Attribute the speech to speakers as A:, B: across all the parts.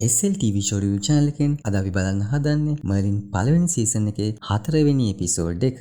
A: SL TV show review channel එකෙන් අද අපි බලන්න හදන්නේ මර්ලින් පළවෙනි සීසන් එකේ 4 වෙනි එපිසෝඩ් එක.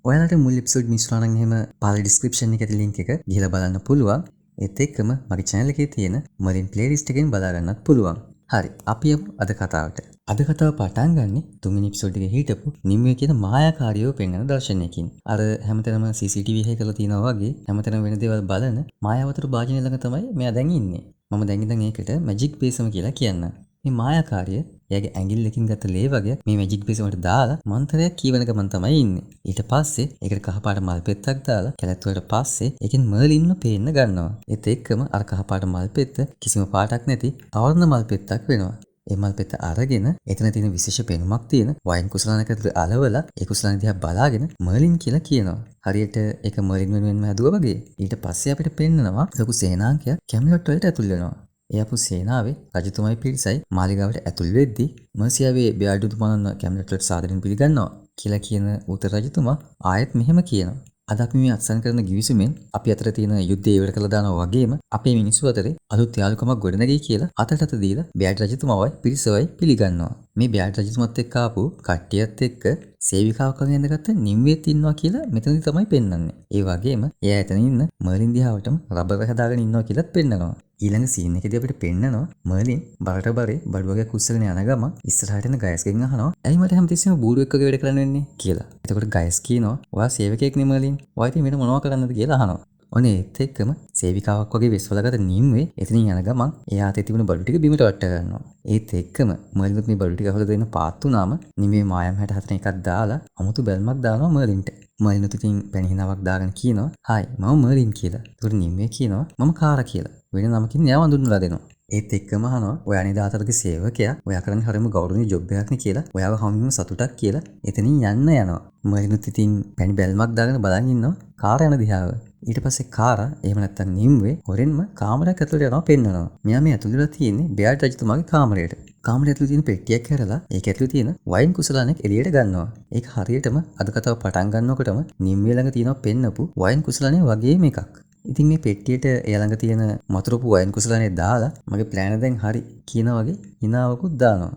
A: ඔයාලට මුල් එපිසෝඩ් මිස් වුණා නම් එහෙම පළවෙනි ඩිස්ක්‍රිප්ෂන් එකේ ලින්ක් එක ගිහලා බලන්න පුළුවන්. ඒත් එක්කම මගේ channel එකේ තියෙන මර්ලින් ප්ලේලිස්ට් එකෙන් බලා ගන්නත් පුළුවන්. හරි, අපි යමු අද කතාවට. අද කතාව පටන් ගන්නෙ තුන්වෙනි එපිසෝඩ් එකේ හිටපු නිම්වේ කියන මායාකාරියව පෙන්වන දර්ශනයකින්. අර හැමතැනම CCTV එකේ කරලා තියෙනවා වගේ හැමතැනම වෙන දේවල් බලන මායාවතර භාජනය ළඟ තමයි මෙයා දැන් ඉන්නේ. මම දැන් ඉඳන් ඒකට මැජික් බේසම කියලා කියන්න. මේ මායාකාරිය එයාගේ ඇඟිල්ලකින් ගත්ත ලේ වගේ මේ මැජික් බේසමට දාලා මන්ත්‍රයක් කියවන ගමන් තමයි ඉන්නේ. ඊට පස්සේ ඒකට කහපාට මල් පෙත්තක් දාලා කැලැත් වලට පස්සේ ඒකෙන් මර්ලින්ව පේන්න ගන්නවා. ඒත් එක්කම අර කහපාට මල් පෙත්ත කිසිම පාටක් නැති අවර්ණ මල් පෙත්තක් වෙනවා. ඒ මල් පෙත්ත අරගෙන එතන තියෙන විශේෂ පෙනුමක් තියෙන වයින් කුසලානක අලවලා ඒ කුසලාන දිහා බලාගෙන මර්ලින් කියලා කියනවා. හරියට ඒක මර්ලින් වෙනුවෙන්ම හැදුවා වගේ. ඊට පස්සේ අපිට පෙන්නනවා ලොකු සේනාංකයක් කැමිලොට් වලට ඇතුල් වෙනවා. එයාපු සේනාවේ රජතුමයි පිරිසයි මාලිගාවට ඇතුල් වෙද්දී මර්සියාවේ බෙයාඩුතුමාණන් කැමිලොට් වලට සාදරයෙන් පිළිගන්නවා කියලා කියන උත්තර රජතුමා ආයෙත් මෙහෙම කියනවා. අද අපි මේ අත්සන් කරන ගිවිසුමෙන් අපි අතර තියෙන යුද්ධය ඉවර කළා දානවා වගේම අපේ මිනිස්සු අතරේ අලුත් යාළුකමක් ගොඩනගයි කියලා අතට දීලා බෙයාඩ් රජතුමාවයි පිරිසවයි පිළිගන්නවා. මේ බෙයාඩ් රජතුමත් එක්ක ආපු කට්ටියත් එක්ක සේවිකාවක් වගේ ඉඳගත්ත නිම්වෙත් ඉන්නවා කියලා මෙතනදි තමයි පෙන්වන්නේ. ඒ වගේම එයා එතන ඉන්න මර්ලින් දිහාවටම රබර් හදාගෙන ඉන්නවා කියලාත් පෙන්නනවා. ඊළඟ සීන් එකේදී අපිට පෙන්නනවා මර්ලින් බරට බරේ බඩු වගේ කුස්සගෙන යන ගම ඉස්සරහට එන ගයස්ගෙන් අහනවා ඇයි මට හැමතිස්සෙම බූරුවෙක් වගේ වැඩ කරන්න වෙන්නේ කියලා. එතකොට ගයස් කියනවා ඔයා සේවකයෙක් නේ මර්ලින්. ඔයා ඉතින් මෙන්න මොනවද කරන්නද කියලා අහනවා. ඔනේ ඒත් එක්කම සේවිකාවක් වගේ වෙස්වලගත නිම්වේ එතනින් යන ගමන් එයා අතේ තිබුණු බඩු ටික බිමට වට ගන්නවා. ඒත් එක්කම මර්ලින්ත් මේ බඩු ටික අහලා දෙන්න පාත් වුණාම නිම්වේ මායම් 64 එකක් දාලා අමුතු බැල්මක් දානවා මර්ලින්ට. මර්ලින්ත් ඉතින් පැණිහිනාවක් දාගෙන කියනවා හායි මම මර්ලින් කියලා. ඒකට නිම්වේ කියනවා මම කාරා කියලා. වෙන නමකින් එයාව හඳුන්වලා දෙනවා. ඒත් එක්කම අහනවා ඔයා නේද ආතරගේ සේවකයා ඔයා කරන්නේ හරියම ගෞරවනීය ජොබ් එකක් නේ කියලා ඔයාව හම්බෙන්න සතුටක් කියලා එතනින් යන්න යනවා. මර්ලින්ත් ඉතින් පැණි බැල්මක් දාගෙන බලන් ඉන්නවා කාරා යන දිහාව. ඊට පස්සේ කාරා එහෙම නැත්තම් නිම්වේ හොරෙන්ම කාමරයක් ඇතුළට යනවා පෙන්නනවා. මෙයා මේ ඇතුළේ වෙලා තියෙන්නේ බෙයාඩ් රජතුමාගේ කාමරයට. කාමරය ඇතුළේ තියෙන පෙට්ටියක් හැරලා ඒක ඇතුළේ තියෙන වයින් කුසලානෙක් එළියට ගන්නවා. ඒක හරියටම අද කතාව පටන් ගන්නකොටම නිම්වේ ළඟ තියෙනවා පෙන්නපු වයින් කුසලානේ වගේම එකක්. ඉතින් මේ පෙට්ටියට එයා ළඟ තියෙන මතුරුපු වයින් කුසලානේ දාලා මගේ ප්ලෑන් දැන් හරි කියන වගේ හිනාවකුත් දානවා.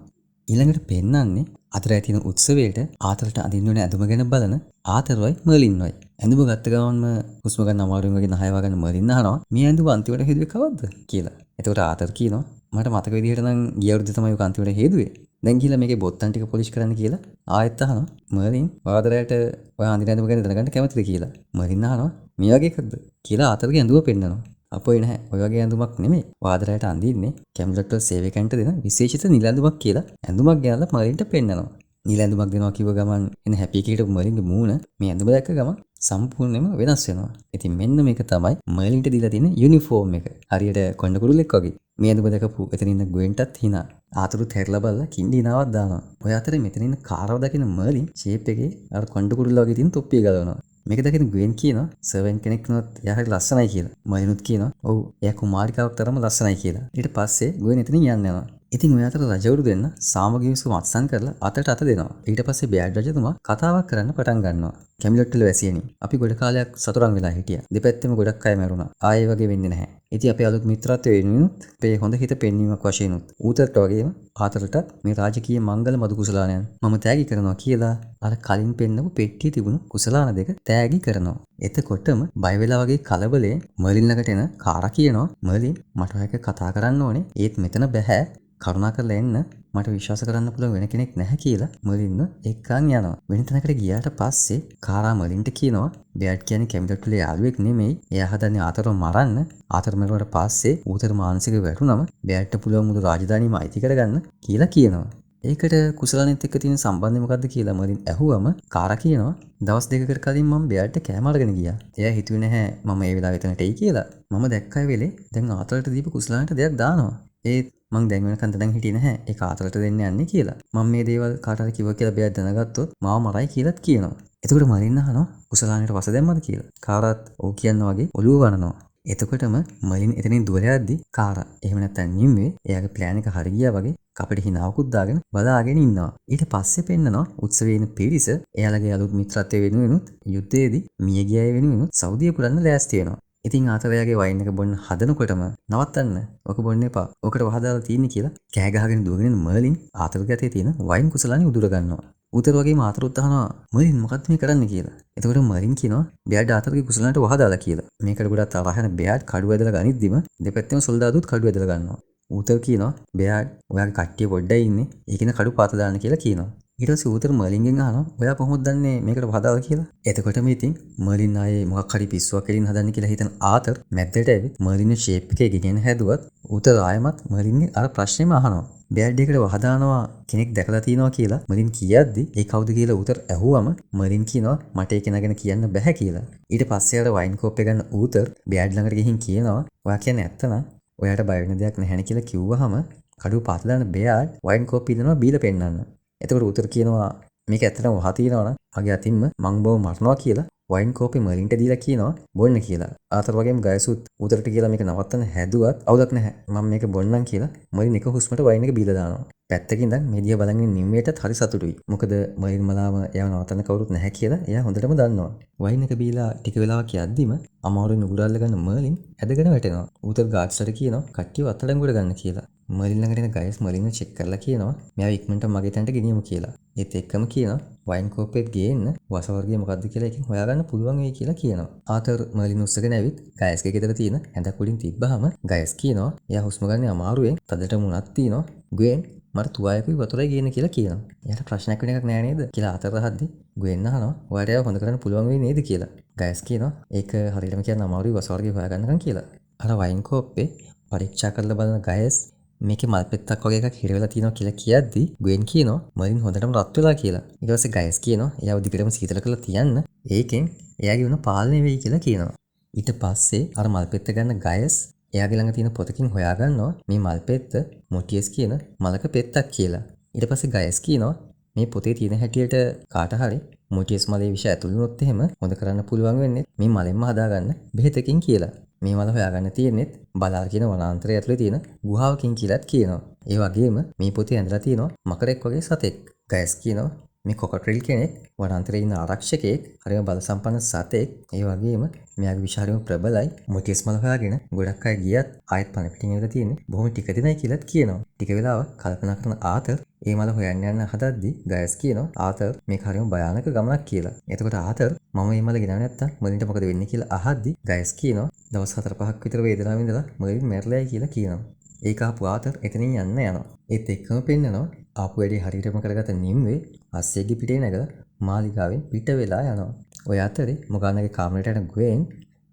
A: ඊළඟට පෙන්නන්නේ අතර ඇතින උත්සවයට ආතරට අඳින්න ඕනේ ඇඳුම ගැන බලන ආතරවයි මර්ලින්වයි. ඇඳුම ගත්ත ගමන්ම හුස්ම ගන්න අමාරුවෙන් වගේ නහය වගන්න මර්ලින් අහනවා මේ ඇඳුම අන්තිමට හේදුවේ කවද්ද කියලා. එතකොට ආතර කියනවා මට මතක විදිහට නම් ගිය අවුරුද්දේ තමයි ඔක අන්තිමට හේදුවේ. දැන් ගිහලා මේකේ බොත්තම් ටික පොලිෂ් කරන්න කියලා ආයෙත් අහනවා මර්ලින් ඔයාදරයට ඔයා අඳින ඇඳුම ගැන දැනගන්න කැමතිද කියලා. මර්ලින් අහනවා මේ වගේ එකක්ද කියලා ආතරගේ ඇඳුම පෙන්නනවා. අපොයි නැහැ ඔය වගේ ඇඳුමක් නෙමෙයි ඔයාදරයට අඳින්නේ කැමිලොට් වල සේවකයන්ට දෙන විශේෂිත නිල ඇඳුමක් කියලා ඇඳුමක් ගෙනල්ලා මර්ලින්ට පෙන්නනවා. නිල ඇඳුමක් දෙනවා කිව්ව ගමන් එන හැපි එකේට මර්ලින්ගේ මූණ මේ ඇඳුම දැක්ක ගමන් සම්පූර්ණයෙන්ම වෙනස් වෙනවා. ඉතින් මෙන්න මේක තමයි මර්ලින්ට දීලා තියෙන යුනිෆෝම් එක. හරියට කොණ්ඩ කුරුල්ලෙක් වගේ. මේ ඇඳුම දැකපු එතන ඉන්න ගුවෙන්ටත් hina. ආතුරුත් හැරිලා බලලා කිඳි හිනාවක් දානවා. ඔය අතරේ මෙතන ඉන්න කාරව දකින මර්ලින් ෂේප් එකේ අර කොණ්ඩ කුරුල්ලා වගේ තියෙන තොප්පිය ගලවනවා. මේක දකින ගුවෙන් කියනවා සර්වන් කෙනෙක් වුණොත් එයා හරි ලස්සනයි කියලා. මර්ලිනුත් කියනවා ඔව් එයා කුමාරිකාවක් තරම ලස්සනයි කියලා. ඊට පස්සේ ගුවෙන් එතනින් යන්න යනවා. ඉතින් ඔය අතර රජවරු දෙන්න සාමගිවිසුම අත්සන් කරලා අතට අත දෙනවා. ඊට පස්සේ බෙයාඩ් රජතුමා කතාවක් කරන්න පටන් ගන්නවා. කැමිලොට් වල වැසියනි. අපි ගොඩ කාලයක් සතුරන් වෙලා හිටියා. දෙපැත්තෙම ගොඩක් අය මැරුණා. ආයේ වගේ වෙන්නේ නැහැ. ඉතින් අපේ අලුත් මිත්‍රත්වය වෙනුවෙනුත් අපේ හොඳ හිත පෙන්වීමක් වශයෙන් උත් ඌතරට වගේම ආතරටත් මේ රාජකීය මංගල මදු කුසලානයන් මම තෑගි කරනවා කියලා අර කලින් පෙන්නපු පෙට්ටියේ තිබුණු කුසලාන දෙක තෑගි කරනවා. එතකොටම බය වෙලා වගේ කලබලයෙන් මර්ලින් ළඟට එන කාරා කියනවා මර්ලින් මට ඔයක කතා කරන්න ඕනේ. ඒත් මෙතන බෑ. කරුණාකරලා එන්න මට විශ්වාස කරන්න පුළුවන් වෙන කෙනෙක් නැහැ කියලා මර්ලින්ව එක්කන් යනවා. වෙන තැනකට ගියාට පස්සේ කාරා මර්ලින්ට කියනවා බෙයාඩ් කියන්නේ කැමිලොට් වල යාළුවෙක් නෙමෙයි. එයා හදන්නේ ආතරව මරන්න. ආතර මරුවට පස්සේ ඌතර මානසික වැටුනම බෙයාඩ්ට පුළුවන් මුළු රාජධානියම අයිති කරගන්න කියලා කියනවා. ඒකට කුසලානෙත් එක්ක තියෙන සම්බන්ධය මොකද්ද කියලා මර්ලින් ඇහුවම කාරා කියනවා දවස් දෙකකට කලින් මම බෙයාඩ්ට කෑම අරගෙන ගියා. එයා හිතුවේ නැහැ මම ඒ වෙලාවෙ එතනට එයි කියලා. මම දැක්කයි වෙලේ දැන් ආතරට දීපු කුසලානට දෙයක් දානවා. ඒත් මං දැන් වෙනකන් දැන් හිටියේ නැහැ ඒක ආතරට දෙන්න යන්නේ කියලා. මම මේ දේවල් කාට හරි කිව්වා කියලා බෙයාඩ් දැනගත්තොත් මාව මරයි කියලාත් කියනවා. එතකොට මරින්න අහනවා කුසලානට වස දැම්මද කියලා. කාරාත් ඔව් කියන්න වගේ ඔළුව වනනවා. එතකොටම මර්ලින් එතනින් දුර යද්දි කාරා එහෙම නැත්නම් නිම්වේ එයාගේ ප්ලෑන් එක හරි ගියා වගේ කපටි හිනාවකුත් දාගෙන බලාගෙන ඉන්නවා. ඊට පස්සේ පෙන්නනවා උත්සවයේ ඉන්න පිරිස එයාලගේ අලුත් මිත්‍රත්වයේ වෙනුවෙනුත් යුද්ධයේදී මිය ගිය අය වෙනුවෙනුත් සෞදිය පුරන්න ලෑස්ති වෙනවා. ඉතින් ආතරයාගේ වයින් එක බොන්න හදනකොටම නවත්තන්න. ඔක බොන්න එපා. ඔකට වහදාලා තියෙන්නේ කියලා කෑ ගහගෙන දුවගෙන මර්ලින් ආතරගේ අතේ තියෙන වයින් කුසලානේ උදුර ගන්නවා. උතර වගේම ආතරොත් අහනවා මර්ලින් මොකක්ද මේ කරන්නේ කියලා. එතකොට මර්ලින් කියනවා බෙයාඩ් ආතරගේ කුසලාන්ට වහදාලා කියලා. මේකට ගොඩක් තරහ යන බෙයාඩ් කඩුව ඇදලා ගනිද්දිම දෙපැත්තෙම සොල්දාදුත් කඩුව ඇදලා ගන්නවා. උතර කියනවා බෙයාඩ් ඔයාගේ කට්ටිය පොඩ්ඩයි ඉන්නේ. ඒකින කඩු පාත දාන්න කියලා කියනවා. ඊට පස්සේ උතර මර්ලින්ගෙන් අහනවා ඔයා කොහොමද දන්නේ මේකට වහදාලා කියලා. එතකොටම ඉතින් මර්ලින් ආයේ මොකක් හරි පිස්සුවක් කෙලින් හදන්න කියලා හිතන ආතර් මැද්දට ඇවිත් මර්ලින්ගේ ෂේප් එකේ ගෙගෙන හැදුවත් උතර ආයමත් මර්ලින්ගේ අර ප්‍රශ්නේම අහනවා. බෑඩ් එකට වහදානවා කෙනෙක් දැකලා තියෙනවා කියලා මර්ලින් කියද්දි ඒ කවුද කියලා උතර ඇහුවම මර්ලින් කියනවා මට ඒක නගෙන කියන්න බෑ කියලා. ඊට පස්සේ අර වයින් කෝප් එක ගන්න උතර බෑඩ් ළඟට ගිහින් කියනවා ඔයා කියන්නේ ඇත්ත නම් ඔයාට බය වෙන දෙයක් නැහැ කියලා කිව්වහම කඩුව පාත දාන බෑඩ් වයින් කෝප් ඉදනවා බීලා පෙන්නන්න. එතකොට උතර කියනවා මේක ඇත්තටම වහ තියනවනම් මගේ අතින්ම මං බව මරනවා කියලා වයින් කෝපේ මර්ලින්ට දීලා කියනවා බොන්න කියලා. ආතර වගේම ගයසුත් උතරට කියලා මේක නවත්තන්න හැදුවත් අවුලක් නැහැ. මම මේක බොන්නම් කියලා මර්ලින් එක හුස්මට වයින් එක බීලා දානවා. පැත්තකින් ඉඳන් මෙදිය බලන් ඉන්න නිම්මේටත් හරි සතුටුයි. මොකද මර්ලින් මලාම එයාව නවත්තන්න කවුරුත් නැහැ කියලා එයා හොඳටම දන්නවා. වයින් එක බීලා ටික වෙලාවක් යද්දිම අමාරුවෙන් උගුරල්ල ගන්න මර්ලින් ඇදගෙන වැටෙනවා. උතර ගාඩ්ස්ලට කියනවා කට්ටියව අත්අඩංගුවට ගන්න කියලා. මර්ලින් ළඟට එන ගයස් මර්ලින්ව චෙක් කරලා කියනවා මෙයාව ඉක්මනට මගේ තැනට ගෙනියමු කියලා. ඒත් එක්කම කියනවා වයින් කෝප්පෙත් ගේන්න වසවර්ගය මොකද්ද කියලා එකෙන් හොයාගන්න පුළුවන් වෙයි කියලා කියනවා. ආතර් මර්ලින් උස්සගෙන ඇවිත් ගයස්ගේ ගෙදර තියෙන ඇඳක් උඩින් තිබ්බහම ගයස් කියනවා එයා හුස්ම ගන්න අමාරුවෙන් තදට මුණක් තියෙනවා. ගුවෙන් මට තුවායකුයි වතුරයි ගේන්න කියලා කියනවා. එයාට ප්‍රශ්නයක් වෙන එකක් නෑ නේද කියලා ආතර් අහද්දි ගුවෙන් අහනවා ඔයාට ඒව හොඳ කරන්න පුළුවන් වෙයි නේද කියලා. ගයස් කියනවා ඒක හරියටම කියන්න අමාරුයි වසවර්ගය හොයාගන්නකම් කියලා. අර වයින් කෝප්පේ පරීක්ෂා කරලා බලන ගයස් මේකේ මල් පෙත්තක් වගේ එකක් හිර වෙලා තියෙනවා කියලා කියද්දි ගුවෙන් කියනවා මර්ලින් හොඳටම රත් වෙලා කියලා. ඊට පස්සේ ගයස් කියනවා එයාව දිගටම සීතල කරලා තියන්න. ඒකෙන් එයාගේ උණ පාලනය වෙයි කියලා කියනවා. ඊට පස්සේ අර මල් පෙත්ත ගන්න ගයස් එයාගේ ළඟ තියෙන පොතකින් හොයාගන්නවා මේ මල් පෙත්ත මොටියස් කියන මලක පෙත්තක් කියලා. ඊට පස්සේ ගයස් කියනවා මේ පොතේ තියෙන හැටියට කාට හරි මොටියස් මලේ විෂ ඇතුළු වුණොත් එහෙම හොඳ කරන්න පුළුවන් වෙන්නේ මේ මලෙන්ම හදාගන්න බෙහෙතකින් කියලා. මේ මල හොයාගන්න තියෙනෙත් බලාල් කියන වනාන්තරය ඇතුලේ තියෙන ගුහාවකින් කියලාත් කියනවා. ඒ වගේම මේ පොතේ ඇඳලා තියෙනවා මකරෙක් වගේ සතෙක්. ගයස් කියනවා මේ කොකට්‍රිල් කෙනෙක් වනාන්තරයේ ඉන්න ආරක්ෂකයෙක් හරිම බල සම්පන්න සතෙක්. ඒ වගේම මෙයාගේ විෂ හරිම ප්‍රබලයි. මොටියස් මල හොයාගෙන ගොඩක් අය ගියත් ආයෙත් පණ පිටින් ඇවිල්ලා තියෙන්නේ බොහොම ටික දිනයි කියලාත් කියනවා. ටික වෙලාවක් කල්පනා කරන ආතර් ඒ මල හොයන්න යන්න හදද්දි ගයස් කියනවා ආතර් මේක හරිම භයානක ගමනක් කියලා. එතකොට ආතර් මම මේ මල ගෙනාව නැත්තම් මර්ලින්ට මොකද වෙන්නේ කියලා අහද්දි ගයස් කියනවා දවස් 4-5ක් විතර වේදනාවෙන් ඉඳලා මර්ලින් මැරලායි කියලා කියනවා. ඒක ආපු ආතර් එතනින් යන්න යනවා. ඒත් එක්කම පෙන්නනවා ආපු වැඩේ හරියටම කරගත නිම්වේ අස්සෙගේ පිටේ නැගලා මාලිගාවෙන් පිට වෙලා යනවා. ඔය අතරේ මොගානගේ කාමරේට යන ගුවෙන්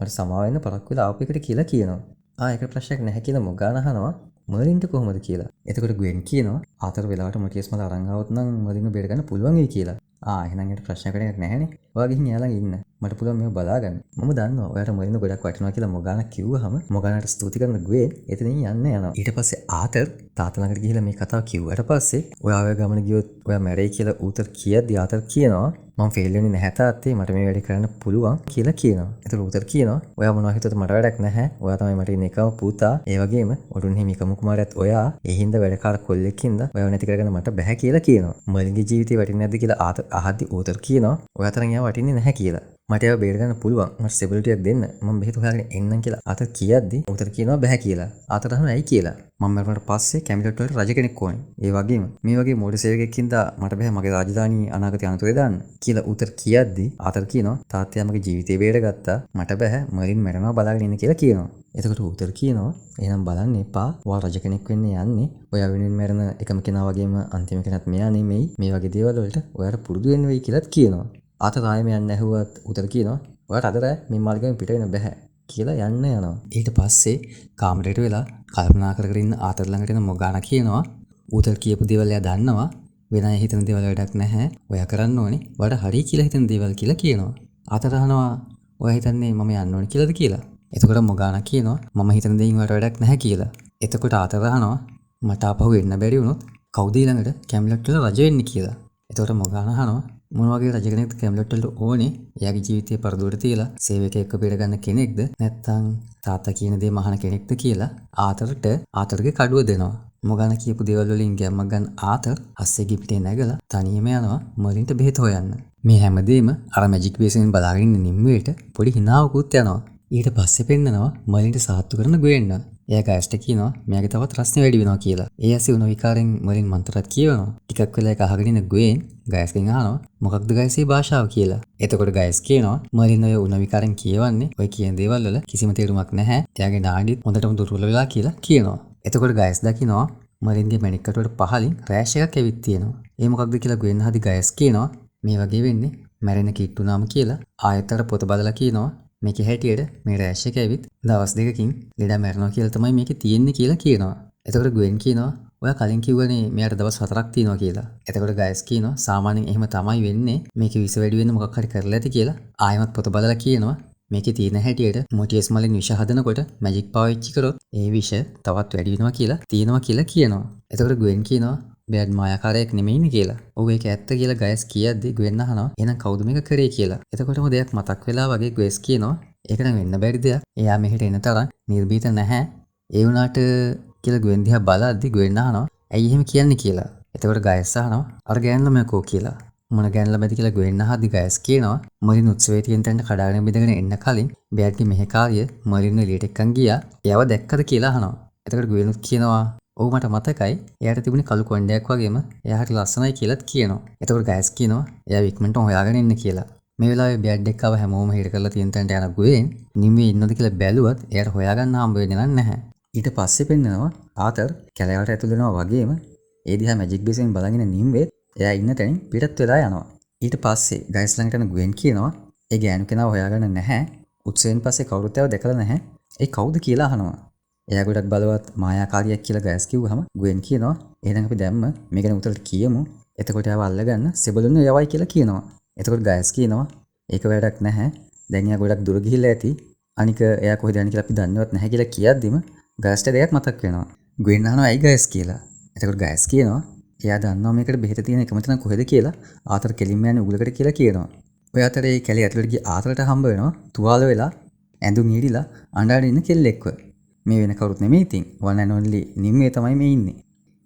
A: මට සමාව වෙන්න පරක් වෙලා ආපු එකට කියලා කියනවා. ඒක ප්‍රශ්නයක් නැහැ කියලා මොගාන අහනවා මර්ලින්ට කොහොමද කියලා. එතකොට ගුවෙන් කියනවා ආතර් වෙලාවට මොටියස් මල අරන් ආවොත් නම් මර්ලින්ව බේර ගන්න පුළුවන් වෙයි කියලා. එහෙනම් ඒකට ප්‍රශ්නයක් වෙන්නේ නැහැනේ. ඔයා ගිහින් එයා ළඟ ඉන්න. මට පුළුවන් මේව බලාගන්න. මම දන්නවා ඔයාට මර්ලින්ව ගොඩක් වටිනවා කියලා මොගාන කිව්වහම මොගානට ස්තුති කරන ගුවෙන් එතනින් යන්න යනවා. ඊට පස්සේ ආතර් තාත්තා ළඟට ගිහිල්ලා මේ කතාව කිව්වට පස්සේ ඔයා ඔය ගමන ගියොත් ඔයා මැරෙයි කියලා උතර කියද්දි ආතර් කියනවා මම ෆේල් වෙන්නේ නැහැ තාත්තේ මට මේ වැඩේ කරන්න පුළුවන් කියලා කියනවා. ඒතර උතර කියනවා ඔයා මොනවා හිතුවද මට වැඩක් නැහැ. ඔයා තමයි මට ඉන්නේ එකම පුතා. ඒ වගේම ඔඩුන් හිමි කමු කුමාරයාත් ඔයා ඒ හින්දා වැඩකාර කොල්ලෙක් හින්දා ඔයාව නැති කරගන්න මට බෑ කියලා කියනවා. මර්ලින්ගේ ජීවිතේ වටින්නේ නැද්ද කියලා ආතර් අහද්දි උතර කියනවා ඔයා තරම් එයා වටින්නේ නැහැ කියලා. මට ඒව බේර ගන්න පුළුවන්. මට ස්ටෙබිලිටි එකක් දෙන්න. මම බෙහෙත් හොයාගෙන එන්නම් කියලා ආතර් කියද්දි උතර කියනවා බෑ කියලා. ආතර් අහනවා ඇයි කියලා. මම මරුණාට පස්සේ කැමිලට් වලට රජ කෙනෙක් ඕනේ. ඒ වගේම මේ වගේ මෝඩ සේවකයෙක් හින්දා මට බෑ මගේ රාජධානිය අනාගතේ අනතුරේ දාන්න කියලා උතර කියද්දි ආතර් කියනවා තාත්තයා මගේ ජීවිතේ බේරගත්තා. මට බෑ මර්ලින් මැරෙනවා බලාගෙන ඉන්න කියලා කියනවා. එතකොට උතර කියනවා එහෙනම් බලන්න එපා. ඔයා රජ කෙනෙක් වෙන්න යන්නේ. ඔයා වෙනුවෙන් මැරෙන එකම කෙනා වගේම අන්තිම කෙනත් මෙයා නෙමෙයි. මේ වගේ දේවල් වලට ඔයාට පුරුදු වෙන්න වෙයි කියලාත් කියනවා. ආතර් ආයෙම යන්න ඇහුවත් උතර කියනවා ඔයාට අද රෑ මේ මාලිගාවෙන් පිට වෙන්න බෑ කියලා යන්න යනවා. ඊට පස්සේ කාමරේට වෙලා කල්පනා කර කර ඉන්න ආතර් ළඟට එන මොගාන කියනවා උතර කියපු දේවල් එයා දන්නවා. වෙන අය හිතන දේවල් වැඩක් නැහැ. ඔයා කරන්න ඕනේ වඩා හරි කියලා හිතන දේවල් කියලා කියනවා. ආතර් අහනවා ඔයා හිතන්නේ මම යන්න ඕනේ කියලාද කියලා. එතකොට මොගාන කියනවා මම හිතන දේකින් වලට වැඩක් නැහැ කියලා. එතකොට ආතර් අහනවා මට ආපහු එන්න බැරි වුණොත් කවුද ඊළඟට කැමිලට් වල රජ වෙන්නේ කියලා. එතකොට මොගාන අහනවා මොන වගේ රජ කෙනෙක්ද කැමිලට් වලට ඕනේ? එයාගේ ජීවිතේ පරදුවට තියලා සේවකයෙක්ව බේරගන්න කෙනෙක්ද නැත්නම් තාත්තා කියන දේ මහන කෙනෙක්ද කියලා ආතරගේ කඩුව දෙනවා. මොගාන කියපු දේවල් වලින් ගැම්මක් ගන්න ආතර් අස්සෙගේ පිටේ නැගලා තනියම යනවා මර්ලින්ට බෙහෙත හොයන්න. මේ හැමදේම අර මැජික් බේසෙන් බලාගෙන ඉන්න නිම්වේට පොඩි හිනාවකුත් යනවා. ඊට පස්සේ පෙන්නනවා මලින්ට සාත්තු කරන ගුවෙන්න. එයා ගෑස්ට කියනවා මෙයාගේ තවත් රස්නේ වැඩි වෙනවා කියලා. ඒ ඇසි උන විකාරෙන් මලින් මන්තරත් කියවනවා. ටිකක් වෙලා ඒක අහගෙන ඉන්න ගුවෙන් ගෑස්ගෙන් අහනවා මොකක්ද ගෑස් මේ භාෂාව කියලා. එතකොට ගෑස් කියනවා මලින් ඔය උන විකාරෙන් කියවන්නේ ඔය කියන දේවල් වල කිසිම තේරුමක් නැහැ. එයාගේ නාඩිත් හොඳටම දුර්වල වෙලා කියලා කියනවා. එතකොට ගෑස් දකිනවා මලින්ගේ මැණික් කටුවට පහලින් රෑෂ් එකක් ඇවිත් තියෙනවා. ඒ මොකක්ද කියලා ගුවෙන් හදි ගෑස් කියනවා මේ වගේ වෙන්නේ මැරෙන කිට්ටුනාම කියලා. ආයෙත් අර පොත බදලා කියනවා මේක හැටියට මේ රෑෂ් එක ඇවිත් දවස් දෙකකින් ලෙඩ මැරෙනවා කියලා තමයි මේකේ තියෙන්නේ කියලා කියනවා. එතකොට ගුවෙන් කියනවා ඔයා කලින් කිව්වනේ මෙයාට දවස් 4ක් තියෙනවා කියලා. එතකොට ගෑස් කියනවා සාමාන්‍යයෙන් එහෙම තමයි වෙන්නේ. මේකේ විස වැඩි වෙන්න මොකක් හරි කරලා ඇති කියලා. ආයෙමත් පොත බලලා කියනවා මේකේ තියෙන හැටියට මොටියස් මලින් විෂ හදනකොට මැජික් පාවිච්චි කරොත් ඒ විෂ තවත් වැඩි වෙනවා කියලා තියෙනවා කියලා කියනවා. එතකොට ගුවෙන් කියනවා බෑඩ් මායාකාරයෙක් නෙමෙයිනේ කියලා. ඔව් ඒක ඇත්ත කියලා ගෑස් කියද්දි ගුවෙන් අහනවා එහෙනම් කවුද මේක කරේ කියලා. එතකොටම දෙයක් මතක් වෙලා වගේ ගෑස් කියනවා ඒක නම් වෙන්න බැරි දෙයක්. එයා මෙහෙට එන තරම් නිර්භීත නැහැ. ඒ වුණාට කියලා ගුවෙන් දිහා බලද්දි ගුවෙන් අහනවා ඇයි එහෙම කියන්නේ කියලා. එතකොට ගෑස් අහනවා අර ගෑන් ළමයා කෝ කියලා. මොන ගෑන් ළමයිද කියලා ගුවෙන් අහද්දි ගෑස් කියනවා මලින් උත්සවයේ තියෙන තැනට කඩාගෙන බිඳගෙන එන්න කලින් බෑඩ්ගේ මෙහෙකාරිය මලින් එළියට එක්කන් ගියා. එයාව දැක්කද කියලා අහනවා. එතකොට ගුවෙනුත් කියනවා ඔව් මට මතකයි. එයාට තිබුණේ කළු කොණ්ඩයක් වගේම එයා හරි ලස්සනයි කියලාත් කියනවා. එතකොට ගෑස් කියනවා එයා ඉක්මනට හොයාගෙන ඉන්න කියලා. මේ වෙලාවේ බෑඩ් එකව හැමෝම හිර කරලා තියෙන තැනට යන ගුවෙන් නිම්මේ ඉන්නවද කියලා බැලුවත් එයාට හොයාගන්න හම්බ වෙන්නේ නැහැ. ඊට පස්සේ පෙන්නනවා ආතර් කැලෑවට ඇතුල් වෙනවා වගේම ඒ දිහා මැජික් බේසෙන් බලගෙන නිම්මේ එයා ඉන්න තැනින් පිටත් වෙලා යනවා. ඊට පස්සේ ගෑස් ළඟට යන ගුවෙන් කියනවා ඒ ගෑනු කෙනාව හොයාගන්න නැහැ. උත්සවයෙන් පස්සේ කවුරුත් ඒව දැකලා නැහැ. ඒ කවුද කියලා අහනවා. එයා ගොඩක් බලවත් මායාකාරියක් කියලා ගෑස් කිව්වහම ගුවෙන් කියනවා එහෙනම් අපි දැම්ම මේ ගැන උතරට කියමු. එතකොට එයාව අල්ලගන්න සෙබළුන්න යවයි කියලා කියනවා. එතකොට ගෑස් කියනවා ඒක වැඩක් නැහැ. දැන් එයා ගොඩක් දුර ගිහිල්ලා ඇති. අනික එයා කොහෙද යන්නේ කියලා අපි දන්නවත් නැහැ කියලා කියද්දිම ගෑස්ට දෙයක් මතක් වෙනවා. ගුවෙන් අහනවා ඇයි ගෑස් කියලා. එතකොට ගෑස් කියනවා එයා දන්නවා මේකට බෙහෙත තියෙන එකම තැන කොහෙද කියලා. ආතර කෙලින්ම යන්නේ උගලකට කියලා කියනවා. ඔය අතරේ ඒ කැලේ ඇතුළට ගිය ආතරට හම්බ වෙනවා තුවාල වෙලා ඇඳුම් ඊඩිලා අඬාගෙන ඉන්න කෙල්ලෙක්ව. මේ වෙන කවුරුත් නෙමෙයි ඉතින් one and only නිම්මේ තමයි මේ ඉන්නේ.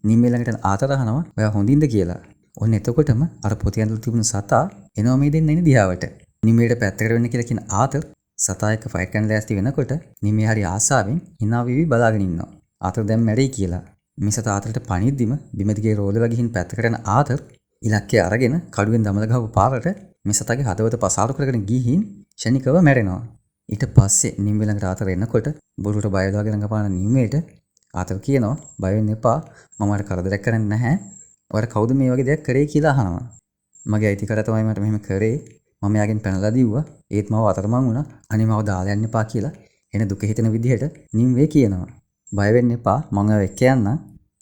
A: නිම්මේ ළඟට ආතර අහනවා ඔයා හොඳින්ද කියලා. ඔන්න එතකොටම අර පොතේ ඇඳලා තිබුණු සතා එනවා මේ දෙන්න ඉන්නේ දිහාවට. නිම්මේට පැත්තකට වෙන්න කියලා කියන ආතර සතා එක්ක ෆයිට් කරන්න ලෑස්ති වෙනකොට නිම්මේ හරි ආසාවෙන් hina විවි බලාගෙන ඉන්නවා. ආතර දැන් මැරෙයි කියලා. මේ සතා ආතරට පණිද්දිම බිම දිගේ රෝලලා ගිහින් පැත්තකට යන ආතර ඉලක්කය අරගෙන කඩුවෙන් දමල ගහපු පාරට මේ සතාගේ හදවත පසාරු කරගෙන ගිහින් ෂණිකව මැරෙනවා. ඊට පස්සේ නිම්මේ ළඟට ආතර එනකොට බොරුවට බය දාගෙන ළඟපාන නිම්මේට ආතර කියනවා බය වෙන්න එපා මම අර කරදරයක් කරන්නේ නැහැ. ඔයාලා කවුද මේ වගේ දෙයක් කරේ කියලා අහනවා. මගේ අයිතිකර තමයි මට මෙහෙම කරේ. මම යාගෙන් පැනලා දීුවා. ඒත් මම අතරමං වුණා. අනේ මව දාලා යන්න එපා කියලා එන දුක හිතෙන විදිහට නිම්මේ කියනවා. බය වෙන්න එපා මම ඔය එක්ක යන්නම්.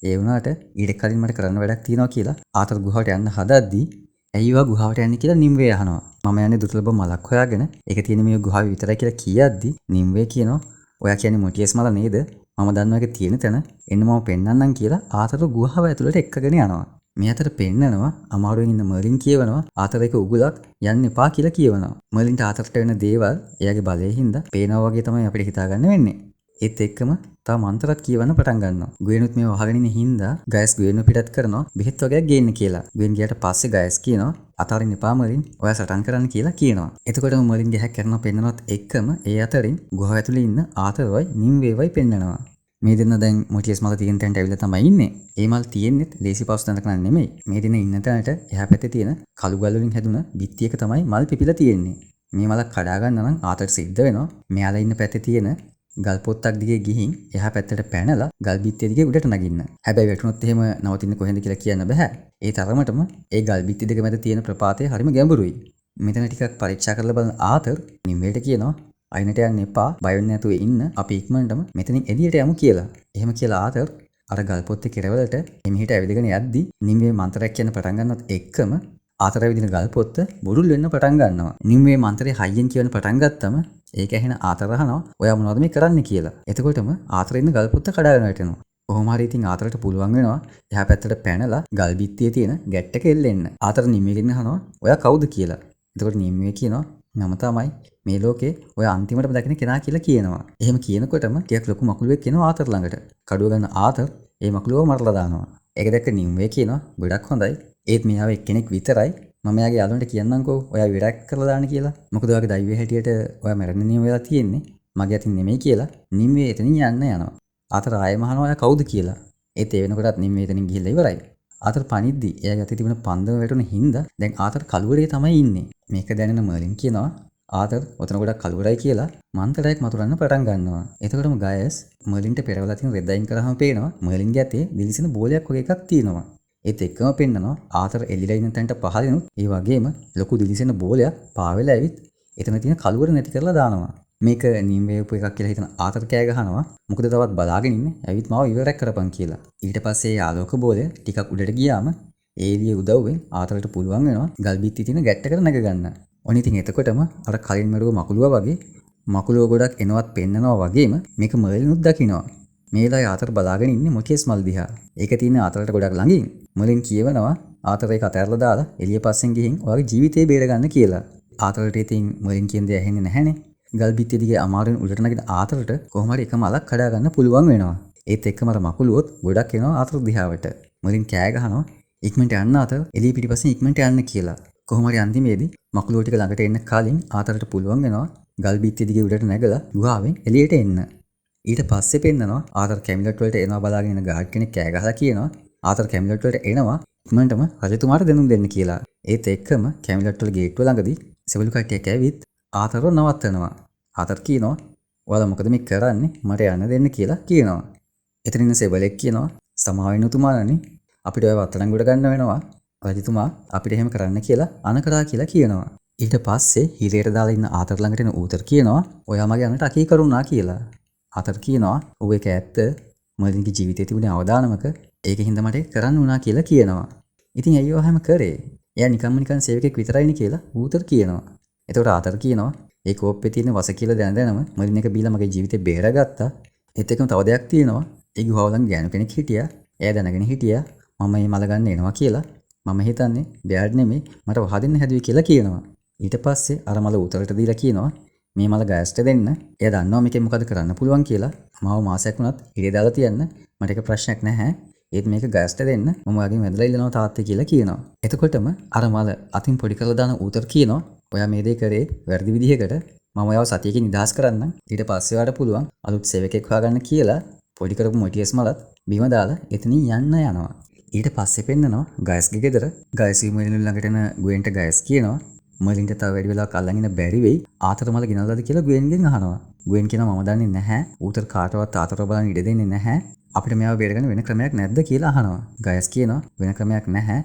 A: ඒ වුණාට ඊට කලින් මට කරන්න වැඩක් තියෙනවා කියලා ආතර ගුහාවට යන්න හදද්දී ඇයිවා ගුහාවට යන්නේ කියලා නිම්වේ අහනවා. මම යන්නේ දුර්ලභ මලක් හොයාගෙන. ඒක තියෙන මේ ගුහාවේ විතරයි කියලා කියද්දි නිම්වේ කියනවා ඔයා කියන්නේ මොටියස් මල නේද? මම දන්නවා ඒක තියෙන තැන. එන්න මම පෙන්නන්නම් කියලා ආතර ගුහාව ඇතුළට එක්කගෙන යනවා. මේ අතර පෙන්නනවා අමාරුවෙන් ඉන්න මර්ලින් කියවනවා ආතර එක උගලක් යන්න එපා කියලා කියවනවා. මර්ලින්ට ආතරට වෙන දේවල් එයාගේ බලයෙන් හින්දා පේනවා වගේ තමයි අපිට හිතාගන්න වෙන්නේ. ඒත් එක්කම තව මන්තරත් කියවන්න පටන් ගන්නවා. ගුවෙනුත් මේව අහගෙන ඉන්න හින්දා ගෑස් ගුවෙන්ව පිටත් කරනවා බෙහෙත් වගේක් ගේන්න කියලා. ගුවෙන් ගියාට පස්සේ ගෑස් කියනවා අතාරින්න එපා මරින් ඔයා සටන් කරන්න කියලා කියනවා. එතකොටම මරින් ගැහැක් කරනවා පෙන්නනවත් එක්කම ඒ අතරින් ගුහාව ඇතුලේ ඉන්න ආතරවයි නිම්වේවයි පෙන්නනවා. මේ දෙන්න දැන් මොටියස් මල තියෙන තැනට ඇවිල්ලා තමයි ඉන්නේ. ඒ මල් තියෙන්නෙත් ලේසි පවුස් තැනක නෙමෙයි. මේ දෙන්න ඉන්න තැනට එහා පැත්තේ තියෙන කළු ගල් වලින් හැදුන බිත්තියක තමයි මල් පිපිලා තියෙන්නේ. මේ මල කඩා ගන්න නම් ආතර සිද්ධ වෙනවා. මෙයාලා ඉන්න පැත්තේ තියෙන ගල් පොත්තක් දිගේ ගිහින් එහා පැත්තට පැනලා ගල් බිත්තිය දිගේ උඩට නගින්න. හැබැයි වැටුනොත් එහෙම නවතින්නේ කොහෙන්ද කියලා කියන්න බෑ. ඒ තරමටම ඒ ගල් බිත්ති දෙක මැද තියෙන ප්‍රපාතය හරිම ගැඹුරුයි. මෙතන ටිකක් පරීක්ෂා කරලා බලන ආතර් නිම්වේට කියනවා අයිනට යන්න එපා බය වෙන්න නැතුව ඉන්න අපි ඉක්මනටම මෙතනින් එළියට යමු කියලා. එහෙම කියලා ආතර් අර ගල් පොත්තේ කෙරවලට එමිහිට ඇවිදගෙන යද්දි නිම්වේ මන්ත්‍රයක් කියන්න පටන් ගන්නවත් එක්කම ආතර ඇවිදින ගල් පොත්ත බුරුල් වෙන්න පටන් ගන්නවා. නිම්වේ මන්ත්‍රය හයියෙන් කියන්න පටන් ගත්තම ඒක ඇහෙන ආතර අහනවා ඔයා මොනවද මේ කරන්නේ කියලා. එතකොටම ආතර ඉන්න ගල් පොත්ත කඩාගෙන වැටෙනවා. කොහොම හරි ඉතින් ආතරට පුළුවන් වෙනවා එහා පැත්තට පැනලා ගල් බිත්තියේ තියෙන ගැට් එක එල්ලෙන්න. ආතර නිම්මේගෙන් අහනවා ඔයා කවුද කියලා. එතකොට නිම්මේ කියනවා මම තමයි මේ ලෝකේ ඔය අන්තිමටම දකින්න කෙනා කියලා කියනවා. එහෙම කියනකොටම ටිකක් ලොකු මකුලුවෙක් එනවා ආතර ළඟට. කඩුව ගන්න ආතර ඒ මකුලුව මරලා දානවා. ඒක දැක්ක නිම්මේ කියනවා ගොඩක් හොඳයි. ඒත් මෙයාව එක්කෙනෙක් විතරයි මම යාගේ යාළුවන්ට කියන්නම්කෝ ඔයා විරක් කරලා දාන්න කියලා. මොකද ඔයාගේ දෛවයේ හැටියට ඔයා මැරෙන්න නියම වෙලා තියෙන්නේ. මගේ අතින් නෙමෙයි කියලා නිම්වේ එතනින් යන්න යනවා. ආතර ආයෙම අහනවා එයා කවුද කියලා. ඒත් ඒ වෙනකොටත් නිම්වේ එතනින් ගිහිල්ලා ඉවරයි. ආතර පනිද්දි එයාගේ අතේ තිබුණ පන්දම වැටුණ හින්දා දැන් ආතර කළුවරේ තමයි ඉන්නේ. මේක දැනෙන මර්ලින් කියනවා ආතර ඔතන ගොඩක් කළුවරයි කියලා මන්තරයක් මතුරන්න පටන් ගන්නවා. එතකොටම ගයස් මර්ලින්ට පෙරවලා තියෙන රෙද්දයින් කරාම පේනවා මර්ලින්ගේ අතේ දිලිසෙන බෝලයක් වගේ එකක් තියෙනවා. ඒත් එක්කම පෙන්නනවා ආතර එල්ලිලා ඉන්න තැනට පහළිනුත් ඒ වගේම ලොකු දිලිසෙන බෝලයක් පාවෙලා ඇවිත් එතන තියෙන කළුවර නැති කරලා දානවා. මේක නීම් වේවපු එකක් කියලා හිතන ආතර කෑ ගහනවා. මොකද තවත් බලාගෙන ඉන්නේ. ඇවිත් මාව ඉවරයක් කරපන් කියලා. ඊට පස්සේ ආලෝක බෝලය ටිකක් උඩට ගියාම ඒ එළිය උදව්වෙන් ආතරට පුළුවන් වෙනවා ගල් බිත්ති තියෙන ගැට්ටකට නැග ගන්න. ඔන්න ඉතින් එතකොටම අර කලින් මරුව මකුලුවා වගේ මකුලුව ගොඩක් එනවත් පෙන්නනවා වගේම මේක මර්ලිනුත් දකිනවා. මේ වෙලාවේ ආතර බලාගෙන ඉන්නේ මොටියස් මල් දිහා. ඒක තියෙන ආතරට ගොඩක් ළඟින්. මර්ලින් කියවනවා ආතර ඒක අතහැරලා දාලා එළිය පස්සෙන් ගිහින් ඔයාගේ ජීවිතේ බේර ගන්න කියලා. ආතරට ඉතින් මර්ලින් කියන දේ ඇහෙන්නේ නැහැනේ. ගල් බිත්තිය දිගේ අමාරුවෙන් උඩට නැගින ආතරට කොහොම හරි එක මලක් කඩා ගන්න පුළුවන් වෙනවා. ඒත් එක්කම අර මකුලුවොත් ගොඩක් එනවා ආතර දිහාවට. මර්ලින් කෑ ගහනවා ඉක්මනට යන්න ආතර එළිය පිටිපස්සෙන් ඉක්මනට යන්න කියලා. කොහොම හරි අන්තිමේදී මකුලුව ටික ළඟට එන්න කලින් ආතරට පුළුවන් වෙනවා ගල් බිත්තිය දිගේ උඩට නැගලා ගුහාවෙන් එළියට එන්න. ඊට පස්සේ පෙන්නනවා ආතර කැමිලට් වලට එනවා බලාගෙන ඉන්න ගාඩ් කෙනෙක් කෑ ගහලා කියනවා ආතර කැමිලට් වලට එනවා ඉක්මනටම රජතුමාට දෙනුම් දෙන්න කියලා. ඒත් එක්කම කැමිලට් වල ගේට්ටුව ළඟදී සෙවලු කට්ටියක් ඇවිත් ආතරව නවත්තනවා. ආතර කියනවා ඔයාලා මොකද මේ කරන්නේ මට යන්න දෙන්න කියලා කියනවා. එතන ඉන්න සෙවලෙක් කියනවා සමාව වෙන්න උතුමාණනි අපිට ඔය වත්තලංගුවට ගන්න වෙනවා. රජතුමා අපිට එහෙම කරන්න කියලා අනකරා කියලා කියනවා. ඊට පස්සේ හිරේට දාලා ඉන්න ආතර ළඟට එන ඌතර කියනවා ඔයා මගේ අනට අකී කරුණා කියලා. ආතර කියනවා ඔව් ඒක ඇත්ත. මර්ලින්ගේ ජීවිතේ තිබුණේ අවදානමක ඒක හින්දා මට ඒක කරන්න වුණා කියලා කියනවා. ඉතින් ඇයි ඔය හැම කරේ? එයා නිකන් සේවකෙක් විතරයිනේ කියලා ඌතර කියනවා. එතකොට ආතර කියනවා ඒ කෝප්පේ තියෙන වස කියලා දැනම මර්ලින් එක බීලා මගේ ජීවිතේ බේරගත්තා. ඒත් එක්කම තව දෙයක් තියෙනවා. ඒ ගුහාව ළඟ ගෑනු කෙනෙක් හිටියා. එයා දැනගෙන හිටියා මම මේ මල ගන්න එනවා කියලා. මම හිතන්නේ බෑඩ් නෙමෙයි මට වහදින්න හැදුවේ කියලා කියනවා. ඊට පස්සේ අර මල උතරට දීලා කියනවා මේ මල ගෑස්ට දෙන්න. එයා දන්නවා මේකෙන් මොකද කරන්න පුළුවන් කියලා. මාව මාසයක් වුණත් ඉරේ දාලා තියන්න මට ඒක ප්‍රශ්නයක් නැහැ. ඒත් මේක ගෑස්ට දෙන්න මම ඔයාගෙන් වැදලා ඉල්ලනවා තාත්තේ කියලා කියනවා. එතකොටම අර මල අතින් පොඩි කරලා දාන උතර කියනවා ඔයා මේ දේ කරේ වැරදි විදිහකට. මම ඔයාව සතියකින් නිදහස් කරන්න. ඊට පස්සේ ඔයාට පුළුවන් අලුත් සේවකෙක් හොයාගන්න කියලා පොඩි කරපු මොටියස් මලත් බිම දාලා එතනින් යන්න යනවා. ඊට පස්සේ පෙන්නනවා ගයස්ගේ ගෙදර. ගයස් මර්ලින් ළඟට එන ගුවෙන්ට ගයස් කියනවා මර්ලින්ට තව වැඩි වෙලාවක් අල්ලන් ඉන්න බැරි වෙයි. ආතර මල ගෙනල්ලාද කියලා ගුවෙන්ගෙන් අහනවා. ගුවෙන් කියනවා මම දන්නේ නැහැ. ඌතර කාටවත් ආතරව බලන්න ඉඩ දෙන්නේ නැහැ. අපිට මේව බේරගන්න වෙන ක්‍රමයක් නැද්ද කියලා අහනවා. ගයස් කියනවා වෙන ක්‍රමයක් නැහැ.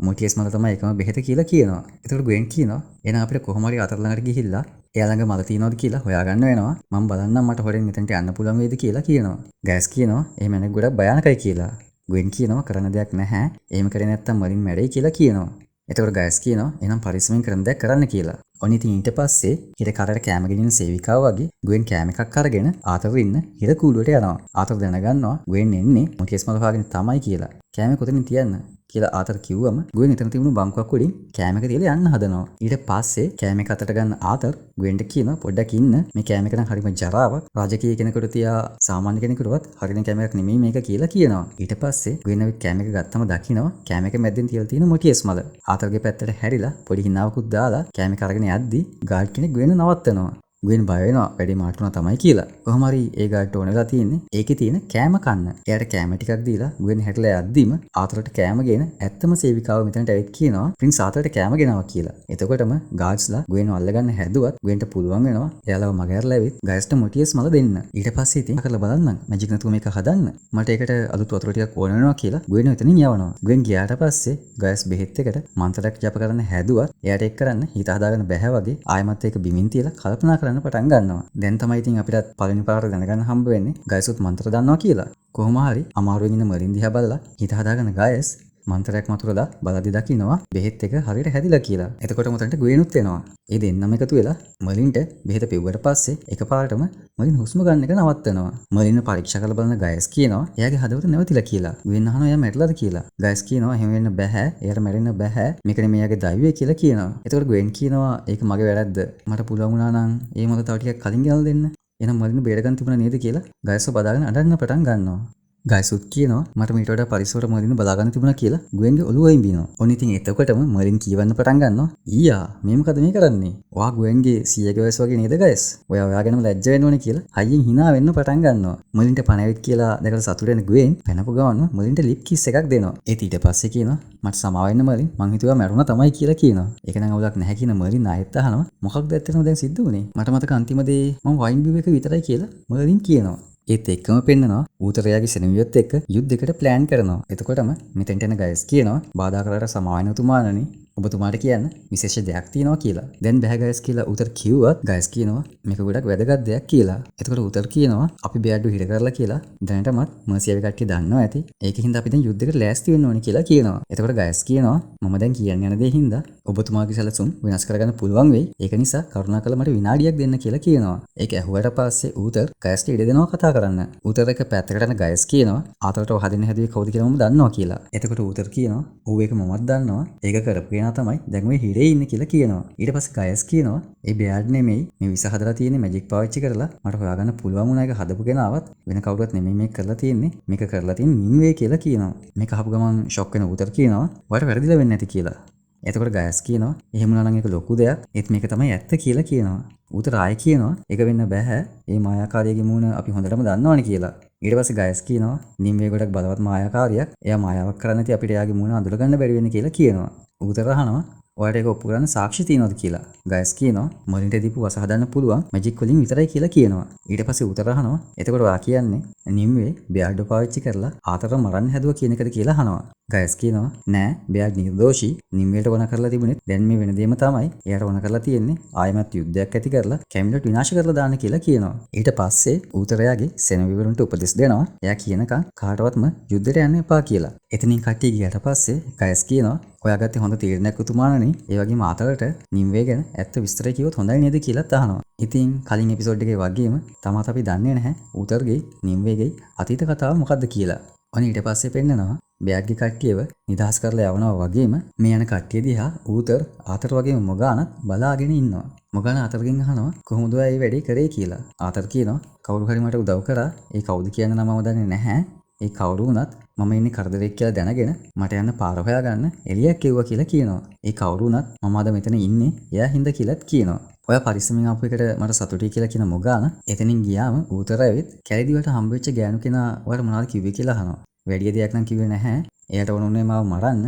A: මොටියස් මල තමයි එකම බෙහෙත කියලා කියනවා. ඒතකොට ගුවෙන් කියනවා එහෙනම් අපිට කොහොම හරි ආතර ළඟට ගිහිල්ලා එයා ළඟ මල තියනවද කියලා හොයාගන්න වෙනවා. මම බලන්නම් මට හොරෙන් මෙතනට යන්න පුළුවන් වේද කියලා කියනවා. ගයස් කියනවා එහෙම නැත්නම් ගොඩක් භයානකයි කියලා. ගුවෙන් කියනවා කරන්න දෙයක් නැහැ. එහෙම කරේ නැත්තම් මරින් මැරෙයි කියලා කියනවා. එතකොට ගයස් කියනවා එහෙනම් පරිස්සමෙන් කරන්න දෙයක් කරන්න කියලා. ඔන්න ඉතින් ඊට පස්සේ හිර කරට කැම ගෙනින සේවිකාව වගේ ගුවෙන් කැම එකක් අරගෙන ආතර ඉන්න හිර කූඩුවට යනවා. ආතර දැනගන්නවා ගුවෙන් එන්නේ මොටියස් මල හොයාගෙන තමයි කියලා. කැම කොතනින් තියන්න කියලා ආතර කිව්වම ගුවෙන් එතන තිබුණු බංකුවක් උඩින් කෑම එක තියලා යන්න හදනවා. ඊට පස්සේ කෑම එක අතට ගන්න ආතර ගුවෙන්ට කියනවා පොඩ්ඩක් ඉන්න මේ කෑම එක නම් හරිම ජරාවක්. රාජකීය කෙනෙකුට තියා සාමාන්‍ය කෙනෙකුටවත් හරින කෑම එකක් නෙමෙයි මේක කියලා කියනවා. ඊට පස්සේ ගුවෙන් ඇවිත් කෑම එක ගත්තම දකිනවා කෑම එක මැද්දෙන් තියලා තියෙන මොටියස් මල. ආතරගේ පැත්තට හැරිලා පොඩි හිනාවකුත් දාලා කෑම එක අරගෙන යද්දි ගාඩ් කෙනෙක් ගුවෙන් නවත්තනවා. ගුවෙන් බය වෙනවා වැඩි මාටුණා තමයි කියලා. කොහොම හරි ඒ ගාඩ්ට ඕන වෙලා තියෙන්නේ ඒකේ තියෙන කෑම කන්න. එයාට කෑම ටිකක් දීලා ගුවෙන් හැටලා යද්දිම ආතරට කෑම ගෙන ඇත්තම සේවිකාව මෙතනට ඇවිත් කියනවා ප්‍රින්ස් ආතරට කෑම ගෙනවා කියලා. එතකොටම ගාඩ්ස්ලා ගුවෙන්ව අල්ලගන්න හැදුවත් ගුවෙන්ට පුළුවන් වෙනවා එයාලව මගහැරලා ඇවිත් ගයස්ට මොටියස් මල දෙන්න. ඊට පස්සේ ඉතින් කරලා බලන්නම් මැජික් නැතුව මේක හදන්න. මට ඒකට අලුත් වතුර ටිකක් ඕන වෙනවා කියලා ගුවෙන් එතනින් යවනවා. ගුවෙන් ගියාට පස්සේ ගයස් බෙහෙත් එකට මන්ත්‍රයක් ජප කරන්න හැදුවත් එයාට ඒක කරන්න හිත හදාගන්න බැහැ වගේ ආයමත් ඒක බිමින් තියලා කල්පනා කරන්න පටන් ගන්නවා. දැන් තමයි ඉතින් අපිට පළවෙනි පාර දැනගන්න හම්බ වෙන්නේ ගයසුත් මන්ත්‍ර දන්නවා කියලා. කොහොම හරි අමාරුවෙන් ඉන්න මරින් දිහා බලලා හිත හදාගන්න ගයස් මන්ත්‍රයක් මතුරලා බලද්දි දකින්නවා බෙහෙත් එක හරියට හැදිලා කියලා. එතකොට මොතනට ගුවෙනුත් එනවා. ඒ දෙන්නම එකතු වෙලා මලින්ට බෙහෙත පෙව්වට පස්සේ එකපාරටම මලින් හුස්ම ගන්න එක නවත්තනවා. මලින් පරීක්ෂා කරලා බලන ගයස් කියනවා එයාගේ හදවත නැවතිලා කියලා. ගුවෙන් අහනවා එයා මැරිලාද කියලා. ගයස් කියනවා එහෙම වෙන්න බෑ. එයාට මැරෙන්න බෑ. මේක නෙමෙයි එයාගේ දෛවය කියලා කියනවා. එතකොට ගුවෙන් කියනවා ඒක මගේ වැරද්ද. මට පුළුවන් වුණා නම් ඒ මොකද තව ටිකක් කලින් ගෙනල්ලා දෙන්න. එහෙනම් මලින් බේරගන්න තිබුණා නේද කියලා ගයස්ව බදාගෙන අඬන්න පටන් ගන්නවා. ගයිසුත් කියනවා මට මීට වඩා පරිස්සමට මර්ලින් බලාගන්න තිබුණා කියලා ගුවෙන්ගේ ඔළුව අයිඹිනවා. ඔන්න ඉතින් එතකොටම මර්ලින් කියවන්න පටන් ගන්නවා. ඊයා මේ මොකද මේ කරන්නේ? ඔයා ගුවෙන්ගේ සීයාගේ වයස වගේ නේද ගයිස්? ඔයා ඔයාගෙනම ලැජ්ජ වෙන්න ඕනේ කියලා හයියෙන් hina වෙන්න පටන් ගන්නවා. මර්ලින්ට පණවිත් කියලා දැකලා සතුටු වෙන ගුවෙන් පැනපු ගමන්ම මර්ලින්ට ලිප් කිස් එකක් දෙනවා. ඒත් ඊට පස්සේ කියනවා මට සමාව වෙන්න මර්ලින් මං හිතුවා මැරුණා තමයි කියලා කියනවා. ඒක නම් අවුලක් නැහැ කියන මර්ලින් ආයෙත් අහනවා මොකක්ද ඇත්තටම දැන් සිද්ධ වුනේ? මට මතක අන්තිමදී මම වයින් බිව් එක විතරයි කියලා මර්ලින් කියනවා. ඒත් එක්කම පෙන්නනවා ඌතරයාගේ සෙනවියොත් එක්ක යුද්ධයකට ප්ලෑන් කරනවා. එතකොටම මෙතෙන්ට එන ගයිස් කියනවා බාධා කරලා සමාවෙන උතුමාණනි ඔබතුමාට කියන්න විශේෂ දෙයක් තියෙනවා කියලා. දැන් බෑ ගයිස් කියලා ඌතර කිව්වත් ගයිස් කියනවා මේක ගොඩක් වැදගත් දෙයක් කියලා. එතකොට ඌතර කියනවා අපි බෑඩ්ඩු හිර කරලා කියලා දැනටමත් මර්සියාවේ කට්ටිය දන්නවා ඇති. ඒකින් අපි දැන් යුද්ධයකට ලෑස්ති වෙන්න ඕනේ කියලා කියනවා. එතකොට ගයිස් කියනවා මම දැන් කියන්න යන දේ හින්දා ඔබතුමාගේ සැලසුම් වෙනස් කරගන්න පුළුවන් වෙයි. ඒක නිසා කරුණාකරලා මට විනාඩියක් දෙන්න කියලා කියනවා. ඒක ඇහුවට පස්සේ ඌතර ගයිස්ට ඉඩ දෙනවා කතා කරන්න. ඌතර එක පැත්තකට යන ගයිස් කියනවා ආතරට හදින්න හැදුවේ කවුද කියලා මම දන්නවා කියලා. එතකොට ඌතර කියනවා ඌ ඒක මමත් දන්නවා. ඒක කරපු කෙනා තමයි දැන් ඔය හිරේ ඉන්නේ කියලා කියනවා. ඊට පස්සේ ගයිස් කියනවා ඒ බෑඩ් නෙමෙයි මේ විස හදලා තියෙන්නේ මැජික් පාවිච්චි කරලා මට හොයාගන්න පුළුවන් වුණා ඒක හදපු කෙනාවත් වෙන කවුරුත් නෙමෙයි මේක කරලා තියෙන්නේ. මේක කරලා තියෙන්නේ නින්වේ කියලා කියනවා. මේක අහපු ගමන් ෂොක් වෙන ඌතර කියනවා ඔයාලට වැරදිලා වෙන්නේ නැති කියලා. එතකොට ගයස් කියනවා එහෙම වුණා නම් ඒක ලොකු දෙයක්. ඒත් මේක තමයි ඇත්ත කියලා කියනවා. ඌතර ආයෙ කියනවා ඒක වෙන්න බෑ. මේ මායාකාරියගේ මූණ අපි හොඳටම දන්නවනේ කියලා. ඊට පස්සේ ගයස් කියනවා නිම්වේ ගොඩක් බලවත් මායාකාරියක්. එයා මායාවක් කරන්නේ නැති අපිට එයාගේ මූණ අඳුර ගන්න බැරි වෙන්නේ කියලා කියනවා. ඌතර අහනවා ඔයාලට ඒක ඔප්පු කරන්න සාක්ෂි තියෙනවද කියලා. ගයස් කියනවා මර්ලින්ට දීපු වස හදන්න පුළුවන් මැජික් වලින් විතරයි කියලා කියනවා. ඊට පස්සේ ඌතර අහනවා එතකොට ඔයා කියන්නේ නිම්වේ බෑඩ් පාවිච්චි කරලා ආතරව මරන්න හැදුවා කියන එකද කියලා අහනවා. ගයස් කියනවා නෑ බෑඩ් නිර්දෝෂී නිම්වේට වණ කරලා තිබුණෙත් දැන් මේ වෙන දෙයම තමයි එයාට වණ කරලා තියෙන්නේ ආයෙමත් යුද්ධයක් ඇති කරලා කැමිලොට් විනාශ කරලා දාන්න කියලා කියනවා. ඊට පස්සේ ඌතරයාගේ සෙනවිවරුන්ට උපදෙස් දෙනවා එයා කියනකම් කාටවත්ම යුද්ධයට යන්න එපා කියලා. එතනින් කට්ටිය ගියට පස්සේ ගයස් කියනවා ඔයාගත්තේ හොඳ තීරණයක් උතුමාණනි. ඒ වගේම ආතරට නිම්වේ ගැන ඇත්ත විස්තර කිව්වොත් හොඳයි නේද කියලාත් අහනවා. ඉතින් කලින් එපිසෝඩ් එකේ වගේම තාමත් අපි දන්නේ නැහැ ඌතරගේ නිම්වේගේ අතීත කතාව මොකද්ද කියලා. අනේ ඊට පස්සේ පෙන්නනවා බෑග්ගේ කට්ටියව නිදහස් කරලා යවනවා වගේම මේ යන කට්ටිය දිහා ඌතර ආතර වගේම මොගානත් බලාගෙන ඉන්නවා. මොගාන ආතරගෙන් අහනවා කොහොමද ඔයා මේ වැඩේ කරේ කියලා. ආතර කියනවා කවුරු හරි මට උදව් කරා. ඒ කවුද කියන නම මම දන්නේ නැහැ. ඒ කවුරු වුණත් මම ඉන්නේ කරදරයක් කියලා දැනගෙන මට යන්න පාර හොයාගන්න එළියක් කෙව්වා කියලා කියනවා. ඒ කවුරු වුණත් මම අද මෙතන ඉන්නේ එයා හින්දා කියලාත් කියනවා. ඔයා පරිස්සමින් ආපු එකට මට සතුටුයි කියලා කියන මොගාන එතනින් ගියාම ඌතර ඇවිත් කැලිදිවට හම්බෙච්ච ගෑනු කෙනා ඔයාලට මොනවද කිව්වේ කියලා අහනවා. වැඩි දෙයක් නම් කිව්වේ නැහැ. එයාට ඕනුනේ මාව මරන්න.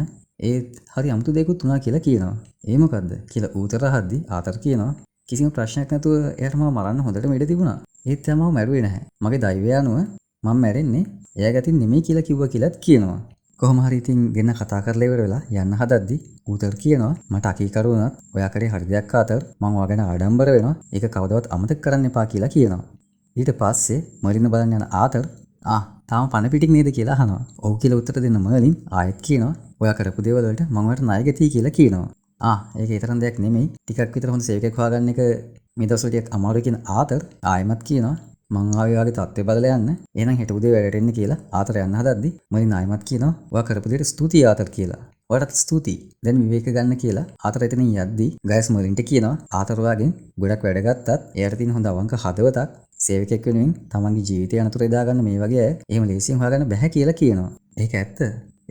A: ඒත් හරි අමුතු දෙයක්ත් වුණා කියලා කියනවා. ඒ මොකද්ද කියලා ඌතර අහද්දි ආතර කියනවා කිසිම ප්‍රශ්නයක් නැතුව එයාට මාව මරන්න හොඳටම ඉඩ තිබුණා. ඒත් එයා මාව මැරුවේ නැහැ. මගේ දෛවය අනුව මම මැරෙන්නේ එයාගේ අතින් නෙමෙයි කියලා කිව්වා කියලාත් කියනවා. කොහොම හරි ඉතින් ගෙන්න කතා කරලා ඉවර වෙලා යන්න හදද්දි ඌතර කියනවා මට අකීකරු වුණත් ඔයා කරේ හරි දෙයක් ආතර මම ඔයා ගැන ආඩම්බර වෙනවා. ඒක කවදාවත් අමතක කරන්න එපා කියලා කියනවා. ඊට පස්සේ මර්ලින් බලන්න යන ආතර තාම පණ පිටින් නේද කියලා අහනවා. ඔව් කියලා උත්තර දෙන්න මර්ලින් ආයෙත් කියනවා ඔයා කරපු දේවල් වලට මම ඔයාලට ණය ගැතියි කියලා කියනවා. ඒක ඊතරම් දෙයක් නෙමෙයි. ටිකක් විතර හොඳ සේවකයෙක් හොයාගන්න එක මේ දවස්වල ටිකක් අමාරුයි කියන ආතර ආයෙමත් කියනවා මං ආවේ වගේ තත්ත්වය බලලා යන්න. එහෙනම් හෙට උදේ වැඩට එන්න කියලා ආතර යන්න හදද්දි මර්ලින් ආයෙමත් කියනවා ඔයා කරපු දේට ස්තුතියි ආතර කියලා. ඔයාලට ස්තුතියි. දැන් විවේක ගන්න කියලා ආතර එතනින් යද්දි ගයස් මර්ලින්ට කියනවා ආතර ඔයාගෙන් ගොඩක් වැඩ ගත්තත් එයාට තියෙන හොඳ අවංක හදවතක් සේවකයෙක් වෙනුවෙන් තමන්ගේ ජීවිතය අනතුරේ දාගන්න මේ වගේ අය එහෙම ලේසියෙන් හොයාගන්න බෑ කියලා කියනවා. ඒක ඇත්ත.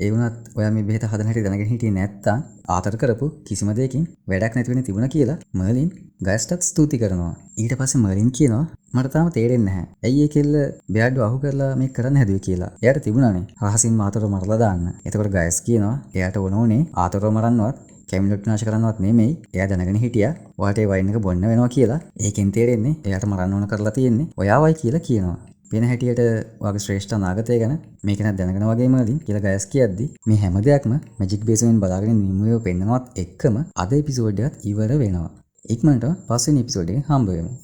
A: ඒ වුණත් ඔයා මේ බෙහෙත හදන හැටි දැනගෙන හිටියේ නැත්තම් ආතර කරපු කිසිම දෙයකින් වැඩක් නැති වෙන තිබුණා කියලා මර්ලින් ගයස්ටත් ස්තුති කරනවා. ඊට පස්සේ මර්ලින් කියනවා මට තාම තේරෙන්නේ නැහැ. ඇයි ඒ කෙල්ල බෑඩ්ව අහු කරලා මේක කරන්න හැදුවේ කියලා. එයාට තිබුණානේ රහසින් ආතරව මරලා දාන්න. එතකොට ගයස් කියනවා එයාට ඕනෝනේ ආතරව මරන්නවත් කැමිලොට් විනාශ කරන්නවත් නෙමෙයි. එයා දැනගෙන හිටියා ඔයාට ඒ වයින් එක බොන්න වෙනවා කියලා. ඒකෙන් තේරෙන්නේ එයාට මරන්න ඕන කරලා තියෙන්නේ ඔයාවයි කියලා කියනවා. වෙන හැටියට ඔයාගේ ශ්‍රේෂ්ඨ අනාගතය ගැන මේක නෑ දැනගෙන වගේම වලින් කියලා ගයස් කියද්දි මේ හැම දෙයක්ම මැජික් බේසෙන් බලාගෙන නිමුවේ පෙන්නනවත් එක්කම අද එපිසෝඩ් එකත් ඉවර වෙනවා. ඉක්මනට පස්වෙනි එපිසෝඩ් එකෙන් හම්බ වෙමු.